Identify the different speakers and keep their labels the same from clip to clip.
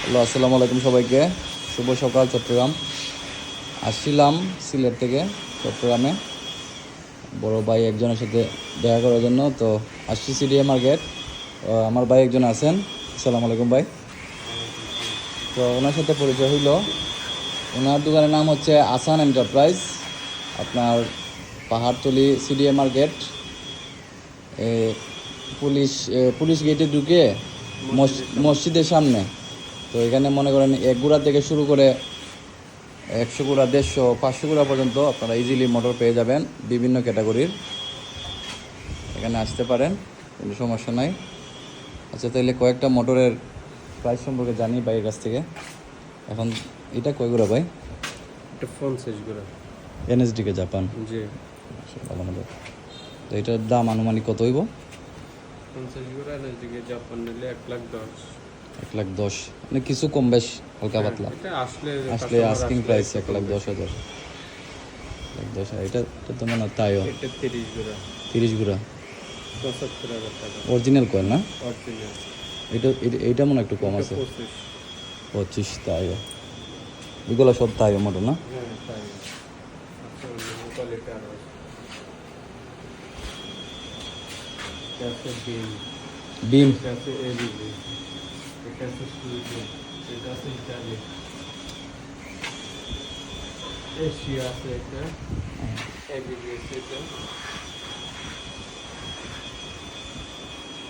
Speaker 1: Hello, আসসালামু আলাইকুম সবাইকে। শুভ সকাল চট্টগ্রাম। আসছিলাম সিলেট থেকে চট্টগ্রামে বড় ভাই একজনের সাথে দেখা করার জন্য। তো আসছি সিডিএ মার্কেট। আমার ভাই একজন আছেন। আসসালামু আলাইকুম ভাই।
Speaker 2: ওয়ালাইকুম সালাম।
Speaker 1: তো ওনার সাথে পরিচয় হইল। ওনার দোকানের নাম হচ্ছে আসান এন্টারপ্রাইজ, আপনার পাহাড়তলি সিডিএ মার্কেট, এ, পুলিশ গেটে ঢুকে
Speaker 2: মসজিদের সামনে।
Speaker 1: মসজিদের সামনে। তো এখানে মনে করেন 1 গুড়া থেকে শুরু করে 100 গুড়া, 150, 500 গুড়া পর্যন্ত আপনারা ইজিলি মোটর পেয়ে যাবেন বিভিন্ন ক্যাটাগরির। এখানে আসতে পারেন, কোনো সমস্যা নাই। আচ্ছা, তাহলে কয়েকটা মোটরের প্রাইস সম্পর্কে জানি ভাইয়ের কাছ থেকে। এখন এটা কয় গুড়া ভাই?
Speaker 2: এটা ফোন শেষ করে।
Speaker 1: এনএসডিকে জাপান,
Speaker 2: জি।
Speaker 1: ভালো মোটর। তো এটার দাম আনুমানিক কত হইব?
Speaker 2: ফোন শেষ করে এদিকে জাপান নিলে 1,10,000।
Speaker 1: 1,10,000, মানে কিছু কম বেশ, হালকা পাতলা।
Speaker 2: এটা আসলে
Speaker 1: আসলে আস্কিং প্রাইস 1,10,000। 1,10,000, এটা তো মনে হয় তাইও
Speaker 2: এটা 30 করে।
Speaker 1: 30 গুড়া
Speaker 2: 75,000 টাকা
Speaker 1: অরিজিনাল কয়েল না?
Speaker 2: অরিজিনাল।
Speaker 1: এইটা মনে হয় একটু কম
Speaker 2: এটা
Speaker 1: আছে।
Speaker 2: 25।
Speaker 1: 25 তাইও। এগুলো সব তাইও মোটর না?
Speaker 2: হ্যাঁ তাই। আচ্ছা, কোয়ালিটি আরো আছে বিম।
Speaker 1: বিম।
Speaker 2: এটা আছে এলইডি। এটা আছে সুইচ। এটা আছে ইটালি। এশিয়া আছে এটা। এবিবিএস এটা।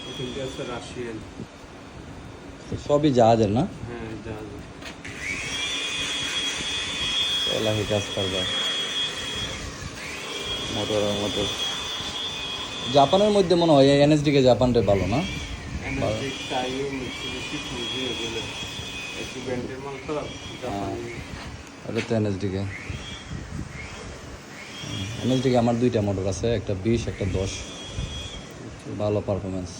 Speaker 2: এটা আছে রাশিয়ান।
Speaker 1: তো সবই জাহাজের না?
Speaker 2: হ্যাঁ জাহাজ।
Speaker 1: এলাহি কাজ করবে মোটর আর মোটর। জাপানের মধ্যে মনে হয় এনএসডিকে জাপানটা ভালো না?
Speaker 2: এনার্জি টাইও মিক্সিবিশি ফুজি এগুলো একটু ব্র্যান্ডের মাল তো জাপানি।
Speaker 1: এটা তো এনএসডিকে। এনএসডিকে আমার 2টা মোটর আছে, একটা 20, একটা 10। ভালো পারফরমেন্স।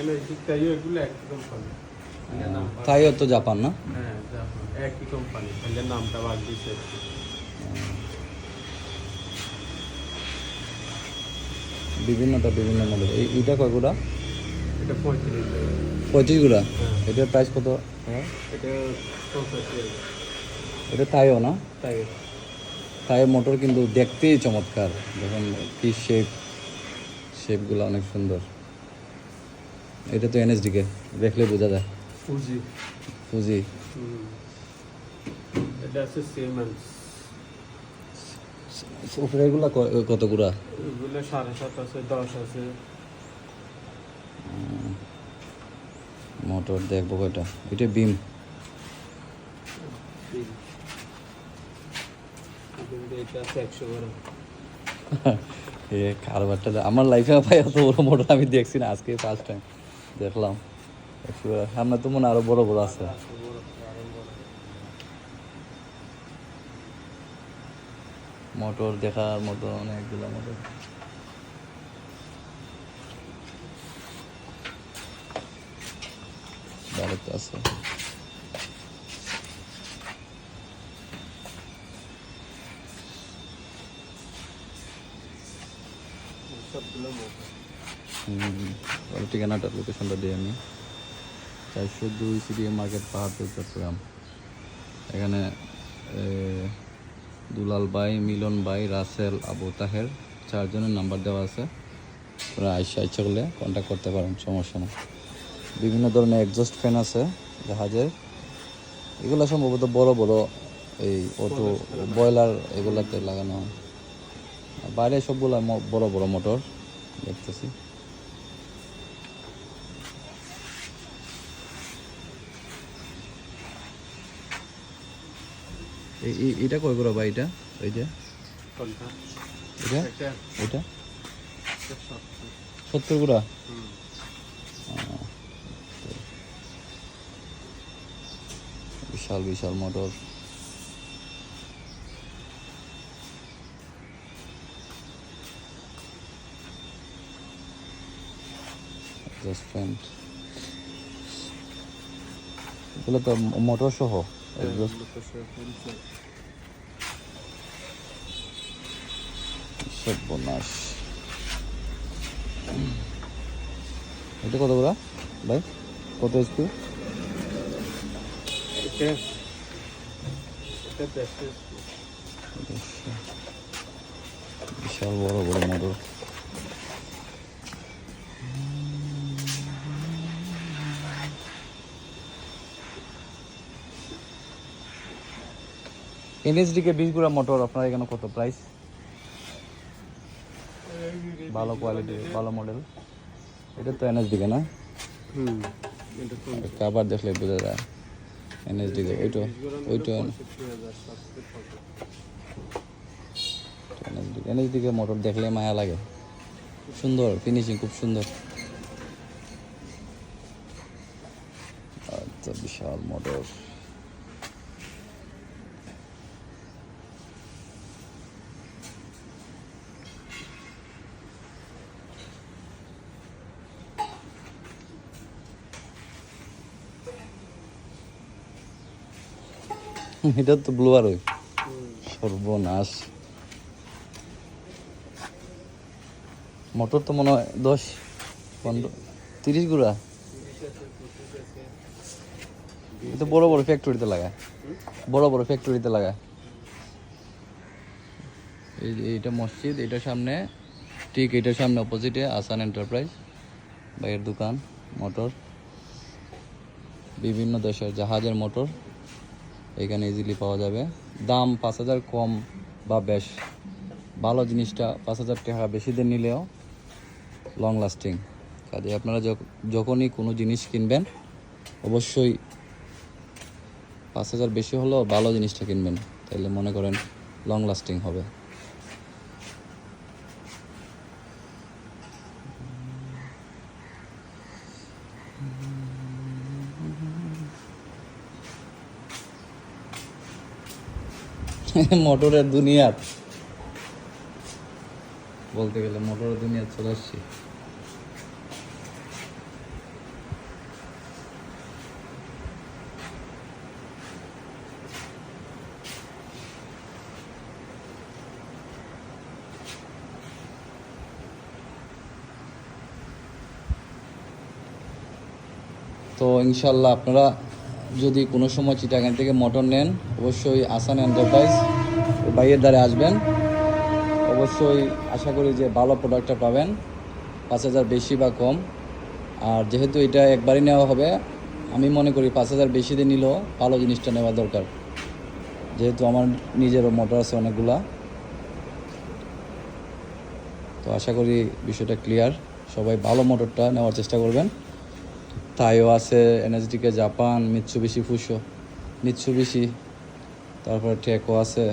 Speaker 2: এনার্জি টাইও এগুলো একই কোম্পানি।
Speaker 1: তাইও তো জাপান না?
Speaker 2: হ্যাঁ জাপান একই কোম্পানি, তাহলে নামটা বাদ দিয়েছে একটু।
Speaker 1: বিভিন্নটা বিভিন্ন মডেল। এইটা কয় গুড়া?
Speaker 2: এটা 35 টাকা।
Speaker 1: 25 গুড়া।
Speaker 2: হ্যাঁ
Speaker 1: এটার প্রাইস কত?
Speaker 2: এটা 85।
Speaker 1: এটা তাইও না?
Speaker 2: তাই
Speaker 1: তাই মোটর কিন্তু দেখতেই চমৎকার। যখন কি শেপগুলো অনেক সুন্দর। এটা তো এনএসডিকে, দেখলে বোঝা যায়।
Speaker 2: ফুজি।
Speaker 1: ফুজি।
Speaker 2: এটা আছে সিমেন্স।
Speaker 1: উপরে এগুলা কত গুড়া?
Speaker 2: এগুলো 7.5 আছে, 10 আছে।
Speaker 1: মোটর দেখবো কয়টা। এটা বিম।
Speaker 2: কিন্তু এটা আছে 100 গ্রাম।
Speaker 1: এ কারবারটা আমার লাইফে ভাই অত বড় মোটর আমি দেখছি না, আজকে ফার্স্ট টাইম দেখলাম। সামনে তো মনে হয় আরো বড় বড় আছে। মোটর দেখার মতো অনেকগুলো মোটর। ভারত আছে।
Speaker 2: সবগুলো মোটা।
Speaker 1: ঠিকানাটা লোকেশনটা দিই আমি। 402 সিডিএম মার্কেট, পাহাড়তলী, চট্টগ্রাম। এখানে দুলাল ভাই, মিলন ভাই, রাসেল, আবু তাহের 4জনের নাম্বার দেওয়া আছে। ওরা ইচ্ছা করলে কন্ট্যাক্ট করতে পারেন, সমস্যা নেই। বিভিন্ন ধরনের এক্সস্ট ফ্যান আছে জাহাজের। এগুলো সম্ভবত বড় বড় এই অটো বয়লার এগুলাতে লাগানো হয়। বাইরে সবগুলো বড় বড় মোটর দেখতেছি। এটা কয় করে ভাই? এটা এই যে
Speaker 2: কোনটা?
Speaker 1: এটা
Speaker 2: এটা
Speaker 1: এটা
Speaker 2: 70।
Speaker 1: 70 গুড়া। বিশাল বিশাল মোটর। জাস্ট ফ্যান এগুলো তো মোটর সহ এক্সস্ট। সর্বনাশ। এটা কত গুড়া ভাই? কত এসপি?
Speaker 2: ওকে, এটা বেস্ট।
Speaker 1: বিশাল বড় বড় মোটর। এনএসডিকে 20 গুড়া মোটর আপনার এখানে কত প্রাইস? ভালো কোয়ালিটির ভালো মডেল। এটা তো এনএসডিকে না?
Speaker 2: এটা তো
Speaker 1: কাবার দেখলে বোঝা যায় এনএসডিকে। ওইটা
Speaker 2: 65,700
Speaker 1: এনএসডিকে মোটর দেখলে মায়া লাগে, সুন্দর ফিনিশিং, খুব সুন্দর। আচ্ছা, বিশাল মোটর। এটা তো ব্লু আর ওই সর্বনাশ। মোটর তো মনে হয় 10, 15, 30 গুড়া। এটা বড় বড় ফ্যাক্টরিতে লাগায়, বড় বড় ফ্যাক্টরিতে লাগায়। এইটা মসজিদ, এটার সামনে, ঠিক এটার সামনে অপোজিটে আসান এন্টারপ্রাইজ ভাইয়ের দোকান। মোটর বিভিন্ন দেশের জাহাজের মোটর এখানে ইজিলি পাওয়া যাবে। দাম 5,000 কম বা বেশ ভালো জিনিসটা 5,000 টাকা বেশি দিন নিলেও লং লাস্টিং। কাজে আপনারা যখনই কোনো জিনিস কিনবেন অবশ্যই 5,000 বেশি হলেও ভালো জিনিসটা কিনবেন, তাহলে মনে করেন লং লাস্টিং হবে। মোটরের দুনিয়ার বলতে গেলে মোটরের দুনিয়া চলে আসছি। তো ইনশাল্লাহ আপনারা যদি কোনো সময় চিটাগাং থেকে মোটর নেন অবশ্যই আসান এন্টারপ্রাইজ ভাইয়ের দ্বারে আসবেন। অবশ্যই আশা করি যে ভালো প্রোডাক্টটা পাবেন, 5,000 বেশি বা কম। আর যেহেতু এটা একবারই নেওয়া হবে, আমি মনে করি 5,000 বেশি দিয়ে নিলেও ভালো জিনিসটা নেওয়া দরকার, যেহেতু আমার নিজেরও মোটর আছে অনেকগুলা। তো আশা করি বিষয়টা ক্লিয়ার, সবাই ভালো মোটরটা নেওয়ার চেষ্টা করবেন। তাইও আছে, এনএসডিকে জাপান, মিৎসুবিশি ফুসো, মিৎসুবিশি, তারপরে টেকো আছে,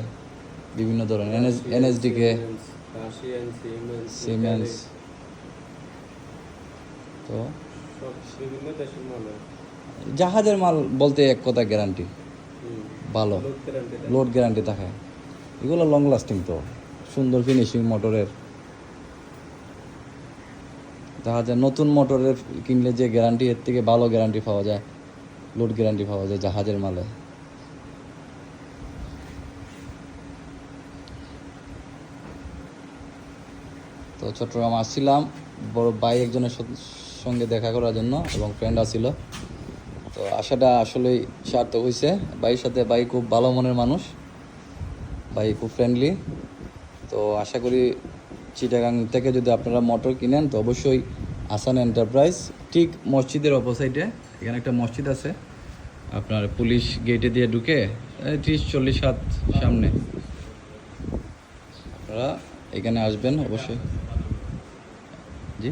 Speaker 1: বিভিন্ন ধরনের এনএসডিকে,
Speaker 2: রাশিয়ান,
Speaker 1: সিমেন্স। তো
Speaker 2: সব বিভিন্ন দেশের মাল।
Speaker 1: জাহাজের মাল বলতে এক কথা গ্যারান্টি ভালো, লোড গ্যারান্টি থাকে। এগুলো লং লাস্টিং, তো সুন্দর ফিনিশিং মোটরের। জাহাজের নতুন মোটরের কিনলে যে গ্যারান্টি, এর থেকে ভালো গ্যারান্টি পাওয়া যায়, লোড গ্যারান্টি পাওয়া যায় জাহাজের মালে। তো চট্টগ্রাম আসছিলাম বড় ভাই একজনের সঙ্গে দেখা করার জন্য, এবং ফ্রেন্ড আসছিল। তো আশাটা আসলেই সার্থক হয়েছে ভাইয়ের সাথে। ভাই খুব ভালো মনের মানুষ, ভাই খুব ফ্রেন্ডলি। তো আশা করি চিটাগাং থেকে যদি আপনারা মোটর কিনেন তো অবশ্যই আসান এন্টারপ্রাইজ, ঠিক মসজিদের অপোসাইডে এখানে একটা মসজিদ আছে, আপনার পুলিশ গেটে দিয়ে ঢুকে 30-40 হাত সামনে আপনারা এখানে আসবেন অবশ্যই। জি,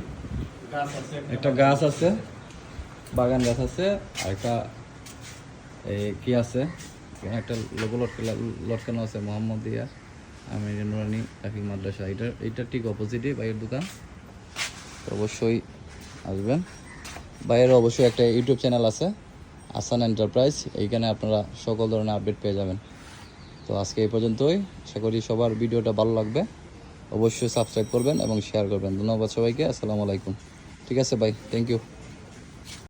Speaker 1: একটা গাছ আছে, বাগান গাছ আছে, আর একটা কি আছে, একটা লোগো লটকানো আছে, মোহাম্মদিয়া আমির নুরানি ট্রাফিক মাদ্রাসা। এইটা ঠিক অপোজিটে ভাইয়ের দোকান। তো অবশ্যই আসবেন। ভাইয়ের অবশ্যই একটা ইউটিউব চ্যানেল আছে আসান এন্টারপ্রাইজ, এইখানে আপনারা সকল ধরনের আপডেট পেয়ে যাবেন। তো আজকে এই পর্যন্তই, আশা করি সবার ভিডিওটা ভালো লাগবে। অবশ্যই সাবস্ক্রাইব করবেন এবং শেয়ার করবেন। ধন্যবাদ সবাইকে, আসসালামু আলাইকুম। ঠিক আছে ভাই, থ্যাংক ইউ।